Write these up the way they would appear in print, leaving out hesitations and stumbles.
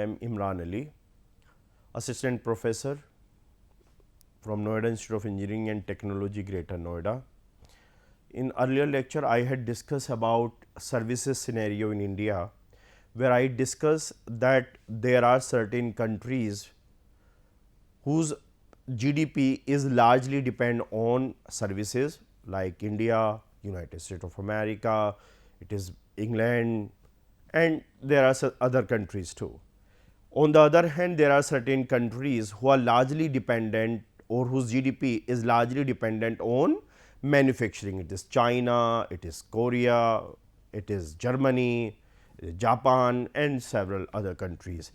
am Imran Ali, Assistant Professor from Noida Institute of Engineering and Technology, Greater Noida. In earlier lecture, I had discussed about services scenario in India, where I discussed that there are certain countries whose GDP is largely depend on services like India, United States of America, it is England, and there are other countries too. On the other hand, there are certain countries who are largely dependent or whose GDP is largely dependent on manufacturing. It is China, it is Korea, it is Germany, Japan, and several other countries.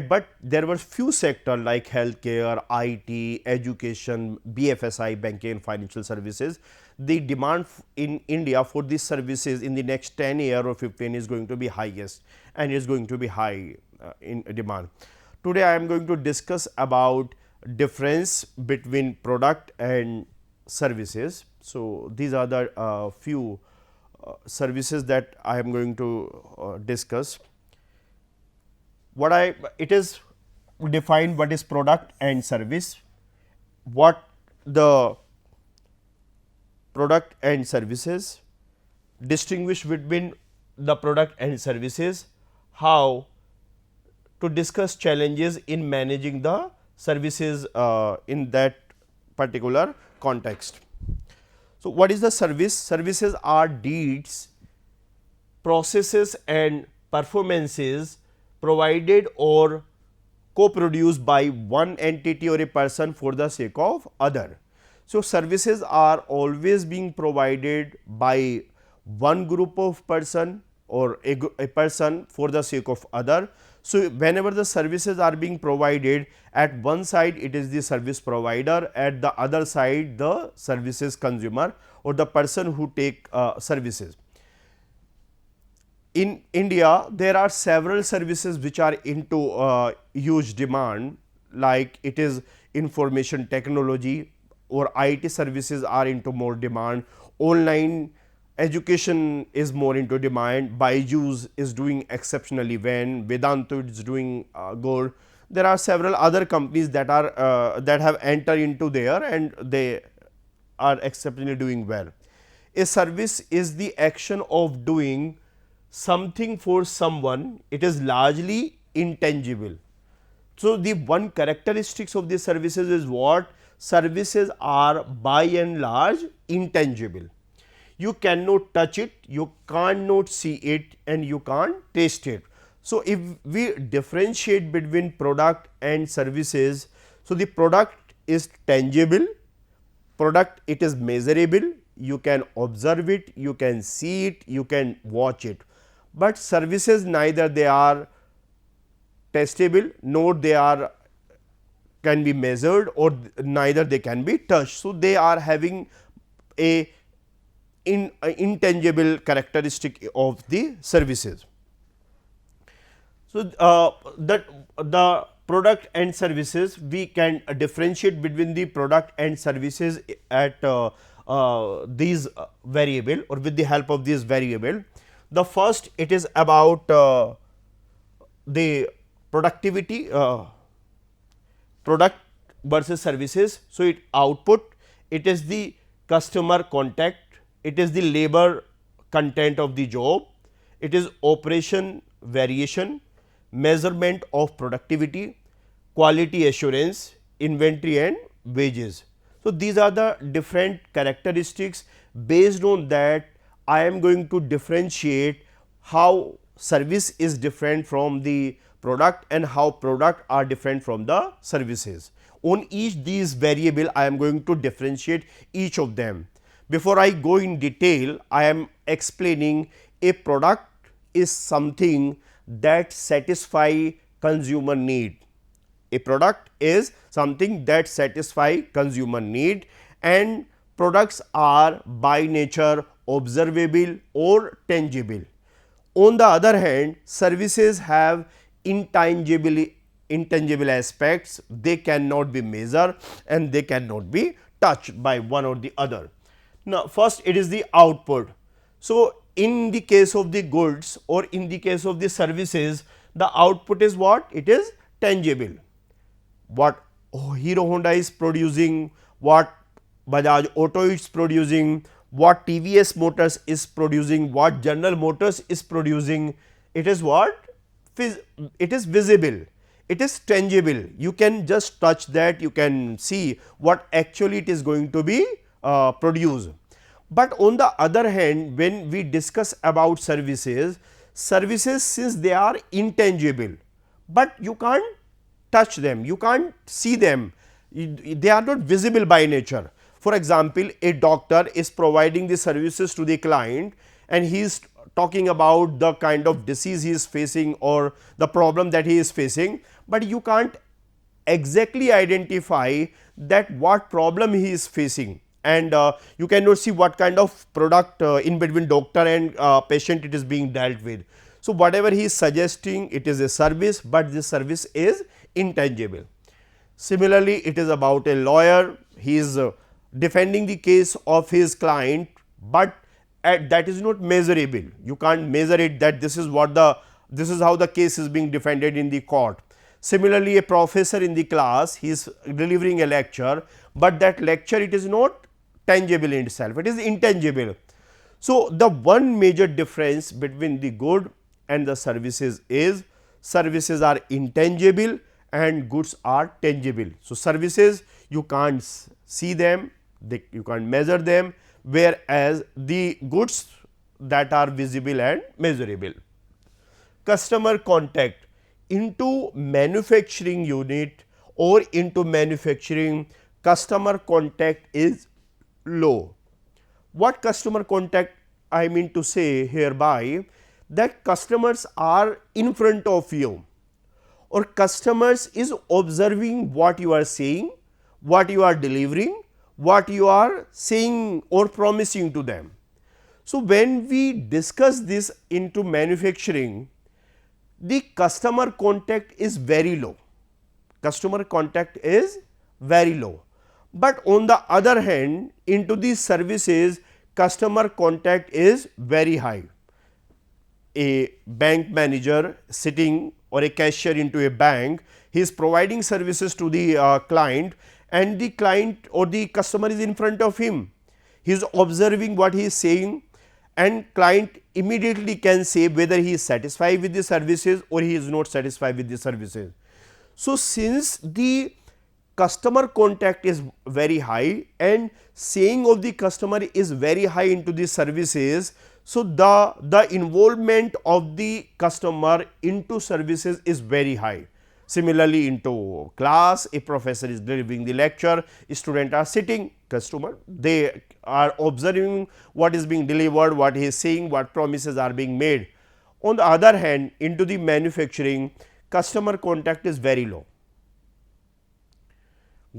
But there were few sectors like healthcare, IT, education, BFSI, banking and financial services. The demand in India for these services in the next 10 year or 15 is going to be highest and is going to be high in demand. Today I am going to discuss about difference between product and services. So, these are the few services that I am going to discuss. It is defined what is product and service, what the product and services, distinguish between the product and services, how to discuss challenges in managing the services in that particular context. So, what is the service? Services are deeds, processes and performances provided or co-produced by one entity or a person for the sake of other. So, services are always being provided by one group of person or a person for the sake of other. So, whenever the services are being provided, at one side it is the service provider, at the other side the services consumer or the person who take services. In India, there are several services which are into huge demand, like it is information technology or IT services are into more demand, online education is more into demand, Byju's is doing exceptionally well, Vedanta is doing good. There are several other companies that are that have entered into there and they are exceptionally doing well. A service is the action of doing something for someone, it is largely intangible. So, the one characteristics of these services is what? Services are by and large intangible. You cannot touch it, you cannot see it and you can't taste it. So, if we differentiate between product and services, so the product is tangible, product it is measurable, you can observe it, you can see it, you can watch it. But services neither they are testable nor they are can be measured or neither they can be touched. So, they are having a intangible characteristic of the services. So, that the product and services we can differentiate between the product and services at these variable or with the help of these variable. The first it is about the productivity product versus services. So, it output, it is the customer contact, it is the labor content of the job, it is operation variation, measurement of productivity, quality assurance, inventory and wages. So, these are the different characteristics. Based on that, I am going to differentiate how service is different from the product and how product are different from the services. On each these variable, I am going to differentiate each of them. Before I go in detail, I am explaining a product is something that satisfy consumer need. A product is something that satisfy consumer need and products are by nature observable or tangible. On the other hand, services have intangible aspects, they cannot be measured and they cannot be touched by one or the other. Now, first it is the output. So, in the case of the goods or in the case of the services, the output is what? It is tangible. What Hero Honda is producing, what Bajaj Auto is producing, what TVS Motors is producing, what General Motors is producing, it is what? It is visible, it is tangible. You can just touch that, you can see what actually it is going to be produced. But on the other hand, when we discuss about services, services since they are intangible, but you can't touch them, you can't see them, they are not visible by nature. For example, a doctor is providing the services to the client and he is talking about the kind of disease he is facing or the problem that he is facing, but you can't exactly identify that what problem he is facing, and you cannot see what kind of product in between doctor and patient it is being dealt with. So, whatever he is suggesting, it is a service, but this service is intangible. Similarly, it is about a lawyer, he is defending the case of his client, but that is not measurable. You can't measure it that this is what this is how the case is being defended in the court. Similarly, a professor in the class, he is delivering a lecture, but that lecture it is not tangible in itself, it is intangible. So, the one major difference between the good and the services is services are intangible and goods are tangible. So, services you can't see them, you can't measure them, whereas the goods that are visible and measurable. Customer contact into manufacturing unit or into manufacturing, customer contact is low. What customer contact I mean to say hereby, that customers are in front of you or customers is observing what you are saying, what you are delivering, what you are saying or promising to them. So, when we discuss this into manufacturing, the customer contact is very low, customer contact is very low. But on the other hand, into these services, customer contact is very high. A bank manager sitting or a cashier into a bank, he is providing services to the client, and the client or the customer is in front of him. He is observing what he is saying, and client immediately can say whether he is satisfied with the services or he is not satisfied with the services. So, since the customer contact is very high and saying of the customer is very high into the services, so the involvement of the customer into services is very high. Similarly, into class, a professor is delivering the lecture, students are sitting, customer, they are observing what is being delivered, what he is saying, what promises are being made. On the other hand, into the manufacturing, customer contact is very low.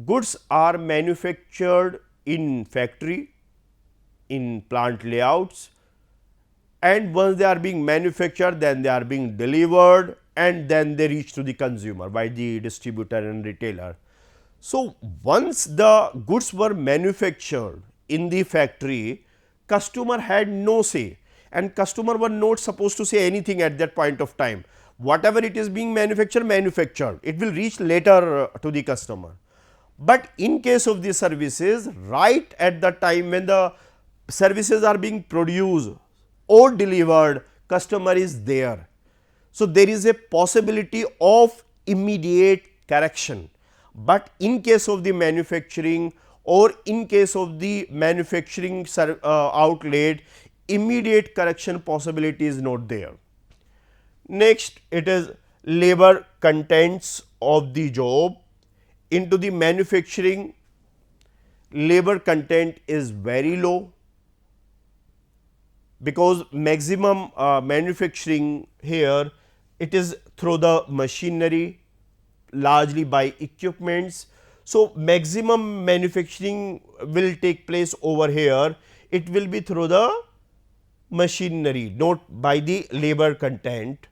Goods are manufactured in factory, in plant layouts, and once they are being manufactured, then they are being delivered and then they reach to the consumer by the distributor and retailer. So, once the goods were manufactured in the factory, customer had no say and customer were not supposed to say anything at that point of time. Whatever it is being manufactured, it will reach later to the customer. But in case of the services, right at the time when the services are being produced or delivered, customer is there. So, there is a possibility of immediate correction, but in case of the manufacturing or in case of the manufacturing outlet, immediate correction possibility is not there. Next, it is labor contents of the job. Into the manufacturing, labor content is very low, because maximum manufacturing here, it is through the machinery, largely by equipments. So, maximum manufacturing will take place over here, it will be through the machinery, not by the labor content.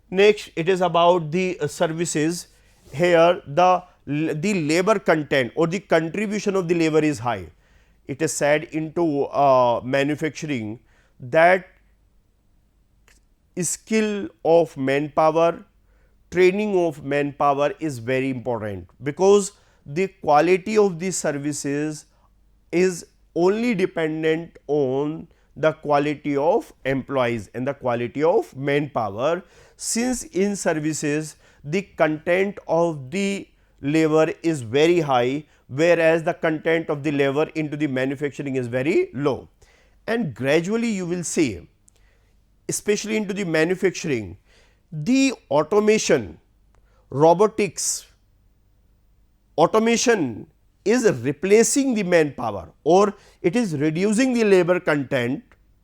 Next, it is about the services. Here the labor content or the contribution of the labor is high. It is said into manufacturing that skill of manpower, training of manpower is very important, because the quality of the services is only dependent on the quality of employees and the quality of manpower, since in services the content of the labor is very high, whereas the content of the labor into the manufacturing is very low. And gradually you will see, especially into the manufacturing, the automation, robotics, automation is replacing the manpower, or it is reducing the labor content,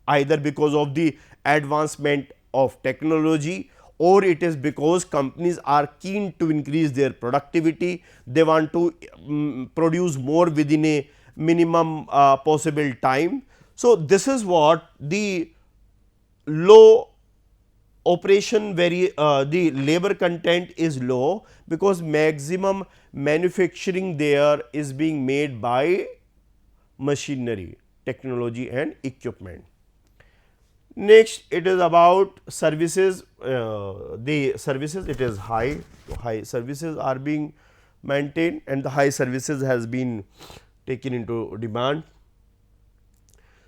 either because of the advancement of technology, or it is because companies are keen to increase their productivity. They want to produce more within a minimum possible time. So, this is what the low operation the labor content is low, because maximum manufacturing there is being made by machinery, technology and equipment. Next, it is about services. The services, it is high services are being maintained, and the high services has been taken into demand.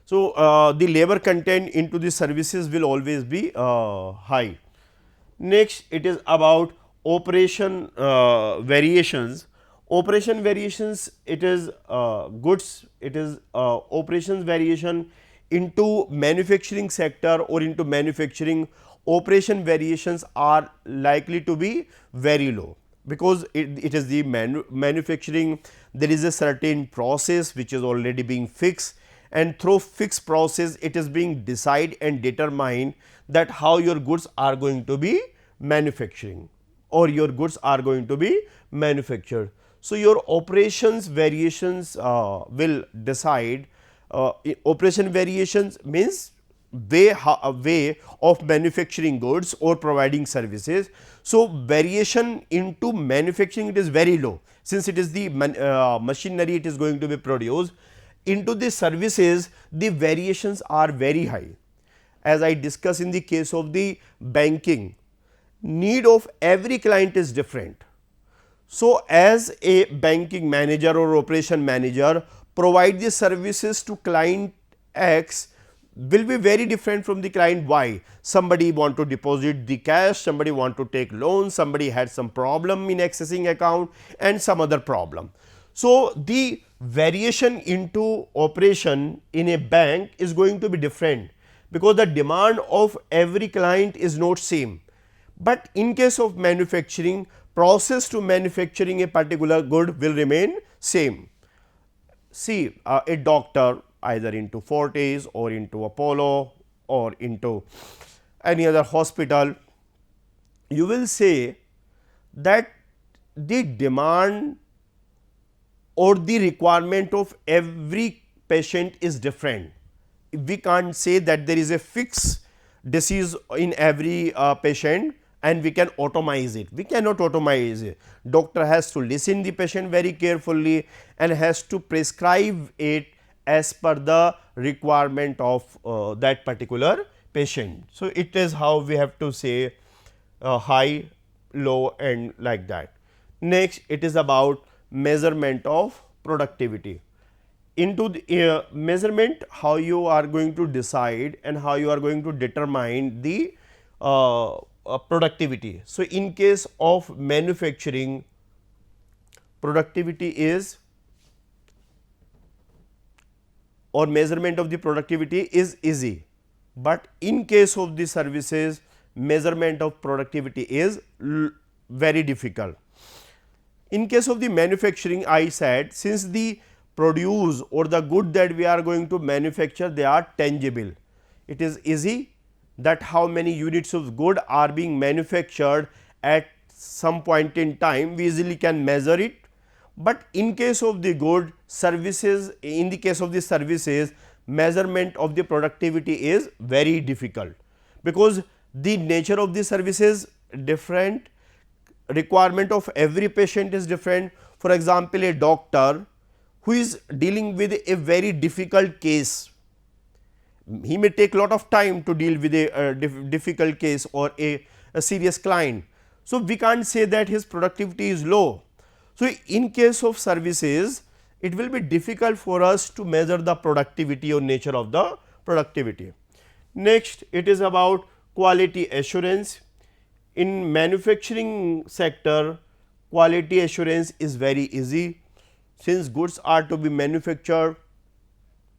So, the labor content into the services will always be high. Next, it is about operation variations. Operation variations, it is goods, it is operations variation into manufacturing sector or into manufacturing. Operation variations are likely to be very low, because it is the manufacturing, there is a certain process which is already being fixed, and through fixed process it is being decided and determined that how your goods are going to be manufacturing, or your goods are going to be manufactured. So, your operations variations will decide. Operation variations means a way of manufacturing goods or providing services. So, variation into manufacturing, it is very low, since it is the machinery it is going to be produced. Into the services, the variations are very high. As I discussed in the case of the banking, need of every client is different. So, as a banking manager or operation manager provide the services to client X will be very different from the client Y. Somebody want to deposit the cash, somebody want to take loans, somebody had some problem in accessing account and some other problem. So, the variation into operation in a bank is going to be different, because the demand of every client is not same. But in case of manufacturing, process to manufacturing a particular good will remain same. See, a doctor either into Fortis or into Apollo or into any other hospital, you will say that the demand or the requirement of every patient is different. We can't say that there is a fixed disease in every patient and we can automize it. We cannot automize it. Doctor has to listen the patient very carefully and has to prescribe it as per the requirement of that particular patient. So, it is how we have to say high, low and like that. Next, it is about measurement of productivity. Into the measurement, how you are going to decide and how you are going to determine the productivity. So, in case of manufacturing, productivity is, or measurement of the productivity is easy, but in case of the services, measurement of productivity is very difficult. In case of the manufacturing, I said, since the produce or the good that we are going to manufacture, they are tangible. It is easy that how many units of good are being manufactured at some point in time, we easily can measure it. But in case of the good services, in the case of the services, measurement of the productivity is very difficult, because the nature of the services different, requirement of every patient is different. For example, a doctor who is dealing with a very difficult case, he may take lot of time to deal with a difficult case or a serious client. So, we can't say that his productivity is low. So, in case of services, it will be difficult for us to measure the productivity or nature of the productivity. Next, it is about quality assurance. In manufacturing sector, quality assurance is very easy. Since goods are to be manufactured,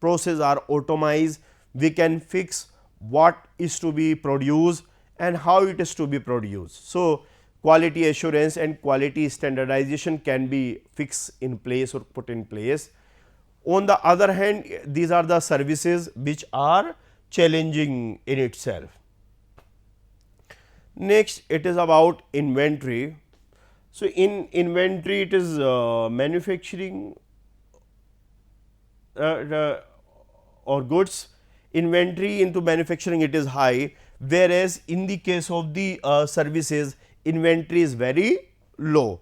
process are automized, we can fix what is to be produced and how it is to be produced. So, quality assurance and quality standardization can be fixed in place or put in place. On the other hand, these are the services which are challenging in itself. Next, it is about inventory. So, in inventory it is manufacturing or goods inventory into manufacturing it is high, whereas in the case of the services inventory is very low.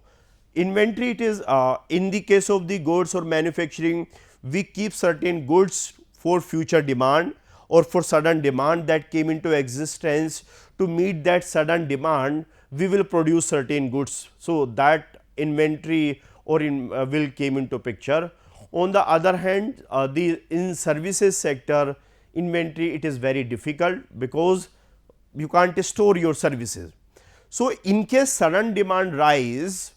Inventory it is in the case of the goods or manufacturing, we keep certain goods for future demand or for sudden demand that came into existence. To meet that sudden demand, we will produce certain goods. So, that inventory or will came into picture. On the other hand, the in services sector inventory it is very difficult because you can't store your services. So, in case sudden demand rise,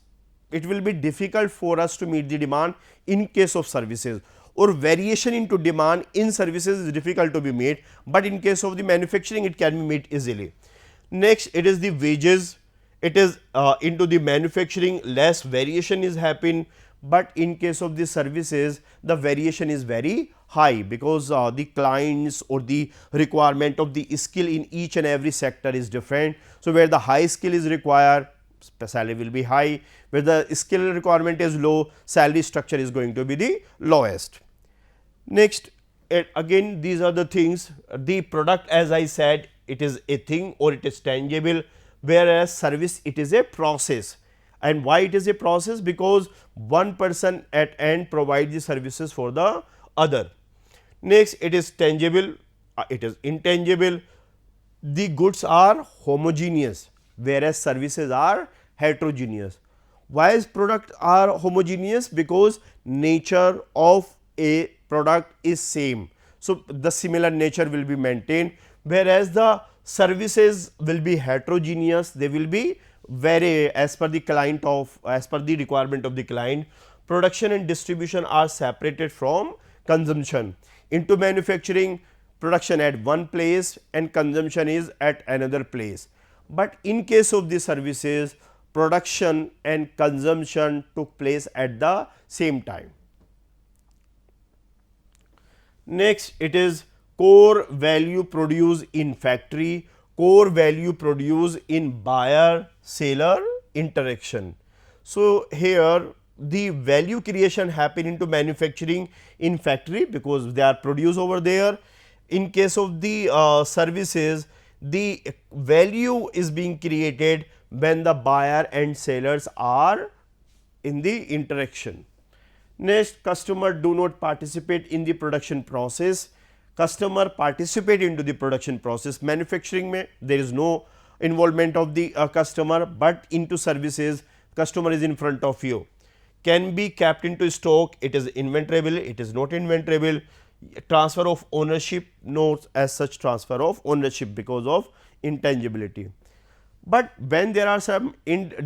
it will be difficult for us to meet the demand in case of services, or variation into demand in services is difficult to be made, but in case of the manufacturing it can be met easily. Next, it is the wages. It is into the manufacturing less variation is happen, but in case of the services the variation is very high because the clients or the requirement of the skill in each and every sector is different. So, where the high skill is required, salary will be high, where the skill requirement is low, salary structure is going to be the lowest. Next, again these are the things, the product as I said it is a thing or it is tangible, whereas service it is a process. And why it is a process? Because one person at end provide the services for the other. Next, it is tangible, it is intangible. The goods are homogeneous, whereas services are heterogeneous. Why is product are homogeneous? Because nature of a product is same. So, the similar nature will be maintained, whereas the services will be heterogeneous, they will be vary as per the client of as per the requirement of the client. Production and distribution are separated from consumption. Into manufacturing, production at one place and consumption is at another place. But in case of the services, production and consumption took place at the same time. Next, it is core value produced in factory, core value produced in buyer seller interaction. So, here the value creation happen into manufacturing in factory because they are produced over there. In case of the services, the value is being created when the buyer and sellers are in the interaction. Next, customer do not participate in the production process, customer participate into the production process. Manufacturing mein there is no involvement of the customer, but into services customer is in front of you. Can be kept into stock, it is inventorable, it is not inventorable. Transfer of ownership, no as such transfer of ownership because of intangibility. But when there are some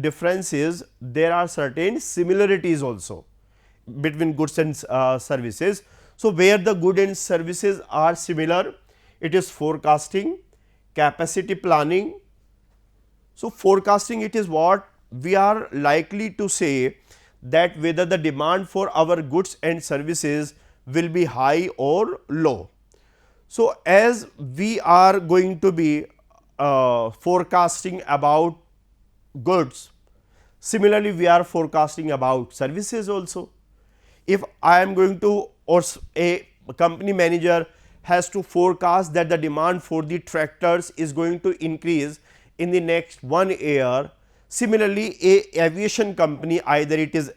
differences, there are certain similarities also between goods and services. So, where the goods and services are similar, it is forecasting, capacity planning. So, forecasting it is what we are likely to say that whether the demand for our goods and services will be high or low. So, as we are going to be forecasting about goods, similarly we are forecasting about services also. If I am going to, or a company manager has to forecast that the demand for the tractors is going to increase in the next 1 year. Similarly, a aviation company, either it is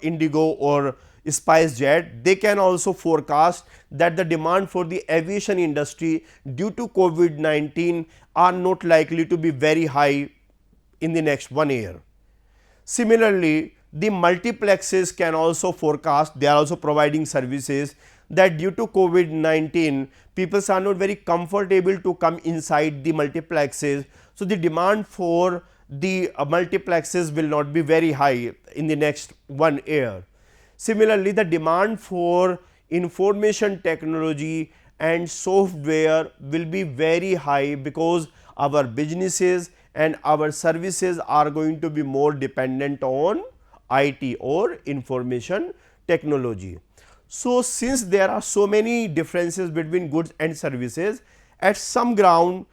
Indigo or SpiceJet, they can also forecast that the demand for the aviation industry due to COVID-19 are not likely to be very high in the next 1 year. Similarly, the multiplexes can also forecast, they are also providing services that due to COVID-19 people are not very comfortable to come inside the multiplexes. So, the demand for the multiplexes will not be very high in the next 1 year. Similarly, the demand for information technology and software will be very high because our businesses and our services are going to be more dependent on IT or information technology. So, since there are so many differences between goods and services, at some ground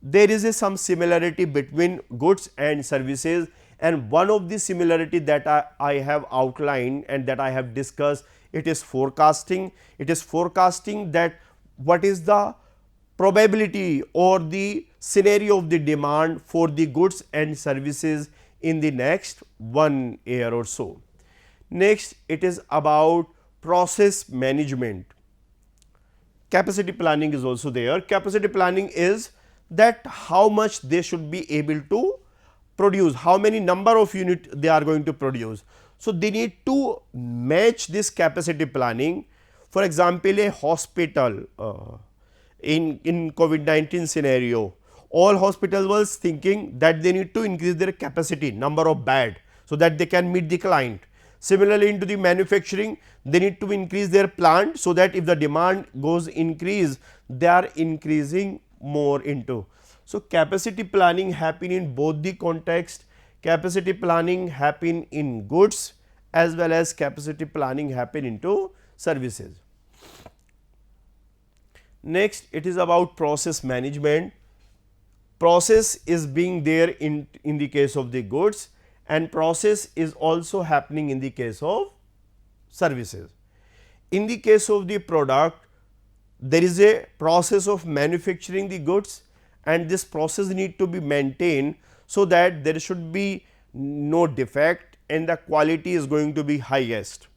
there is some similarity between goods and services, and one of the similarity that I have outlined and that I have discussed, it is forecasting. It is forecasting that what is the probability or the scenario of the demand for the goods and services in the next 1 year or so. Next, it is about process management. Capacity planning is also there. Capacity planning is that how much they should be able to produce, how many number of unit they are going to produce. So, they need to match this capacity planning. For example, a hospital in COVID-19 scenario, all hospitals was thinking that they need to increase their capacity, number of bed, so that they can meet the client. Similarly, into the manufacturing, they need to increase their plant, so that if the demand goes increase, they are increasing more into. So, capacity planning happen in both the context. Capacity planning happen in goods as well as capacity planning happen into services. Next, it is about process management. Process is being there in the case of the goods, and process is also happening in the case of services. In the case of the product, there is a process of manufacturing the goods, and this process need to be maintained so that there should be no defect and the quality is going to be highest.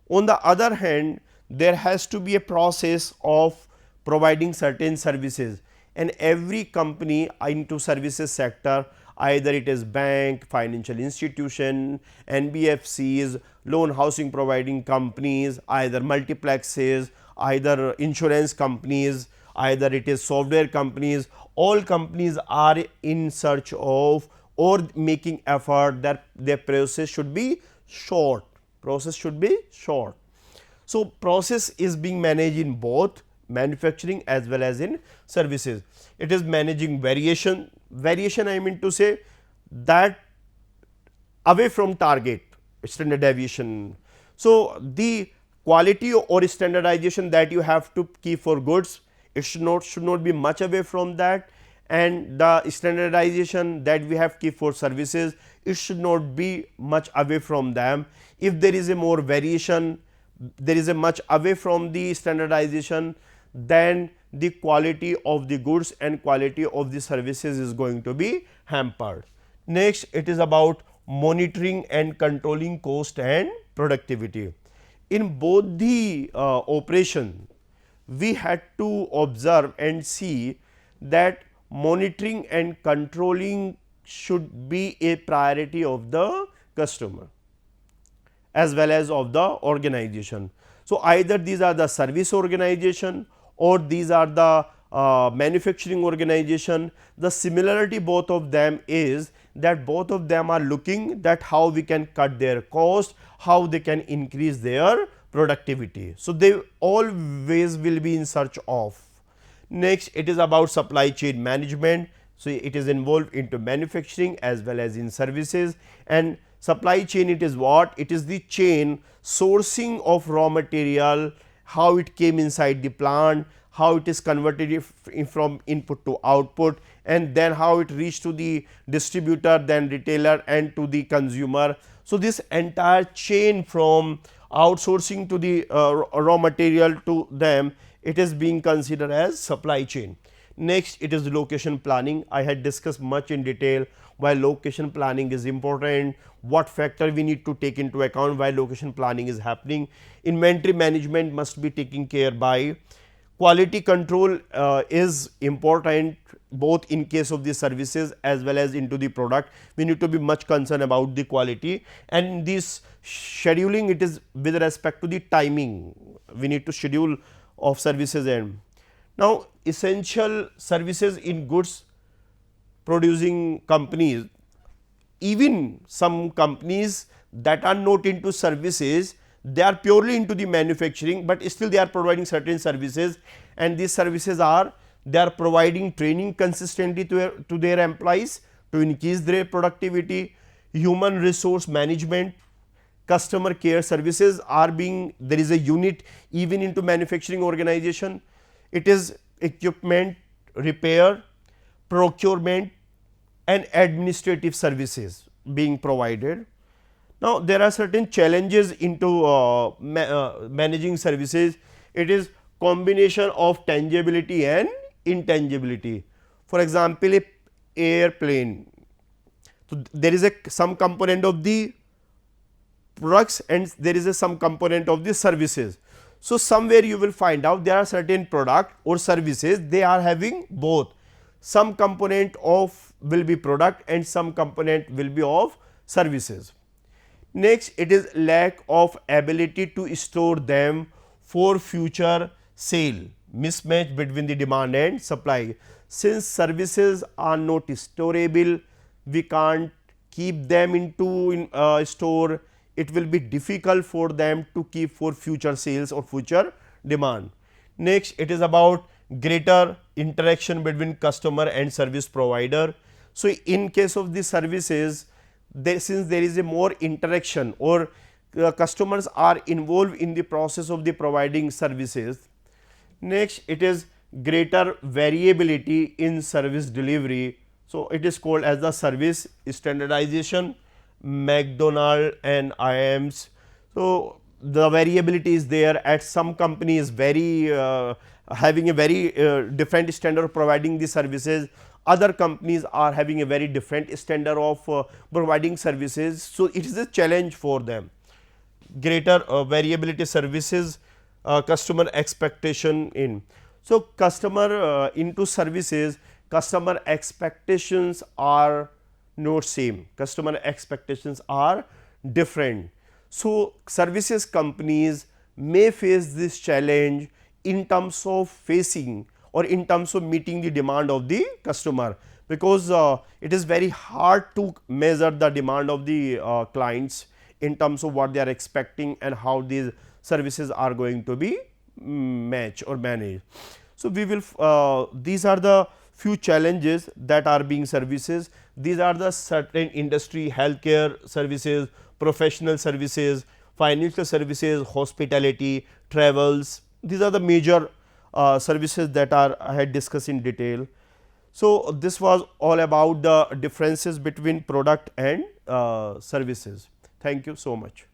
On the other hand, there has to be a process of providing certain services, and every company into services sector, either it is bank, financial institution, NBFCs, loan housing providing companies, either multiplexes, either insurance companies, either it is software companies, all companies are in search of or making effort that their process should be short, process should be short. So, process is being managed in both manufacturing as well as in services. It is managing variation, I mean to say that away from target, standard deviation. So, the quality or standardization that you have to keep for goods, it should not be much away from that, and the standardization that we have keep for services, it should not be much away from them. If there is a more variation, there is a much away from the standardization, then the quality of the goods and quality of the services is going to be hampered. Next, it is about monitoring and controlling cost and productivity. In both the operation, we had to observe and see that monitoring and controlling should be a priority of the customer as well as of the organization. So, either these are the service organization or these are the manufacturing organization. The similarity both of them is that both of them are looking that how we can cut their cost, how they can increase their productivity. So, they always will be in search of. Next, it is about supply chain management. So, it is involved into manufacturing as well as in services, and supply chain, it is what? It is the chain sourcing of raw material, how it came inside the plant, how it is converted from input to output, and then how it reached to the distributor, then retailer and to the consumer. So, this entire chain from outsourcing to the raw material to them, it is being considered as supply chain. Next, it is location planning. I had discussed much in detail why location planning is important, what factor we need to take into account while location planning is happening. Inventory management must be taken care by. quality control is important both in case of the services as well as into the product. We need to be much concerned about the quality, and this scheduling, it is with respect to the timing. We need to schedule of services. And now essential services in goods producing companies, even some companies that are not into services, they are purely into the manufacturing, but still they are providing certain services, and these services are, they are providing training consistently to their employees to increase their productivity, human resource management, customer care services are being, there is a unit even into manufacturing organization. It is equipment repair, procurement and administrative services being provided. Now, there are certain challenges into managing services. It is combination of tangibility and intangibility. For example, a airplane, so there is some component of the products and there is some component of the services. So, somewhere you will find out there are certain product or services, they are having both, some component of will be product and some component will be of services. Next, it is lack of ability to store them for future sale, mismatch between the demand and supply. Since services are not storable, we can't keep them into store, it will be difficult for them to keep for future sales or future demand. Next, it is about greater interaction between customer and service provider. So, in case of the services, since there is a more interaction or customers are involved in the process of the providing services. Next, it is greater variability in service delivery. So, it is called as the service standardization, McDonald and IAMS. So, the variability is there at some companies very having a very different standard of providing the services, other companies are having a very different standard of providing services. So, it is a challenge for them. Greater variability services, customer expectation in. So, customer into services, customer expectations are not same, customer expectations are different. So, services companies may face this challenge in terms of facing or in terms of meeting the demand of the customer, because it is very hard to measure the demand of the clients in terms of what they are expecting and how these services are going to be matched or managed. So, we will these are the few challenges that are being services. These are the certain industry, healthcare services, professional services, financial services, hospitality, travels. These are the major services that are I had discussed in detail. So, this was all about the differences between product and services. Thank you so much.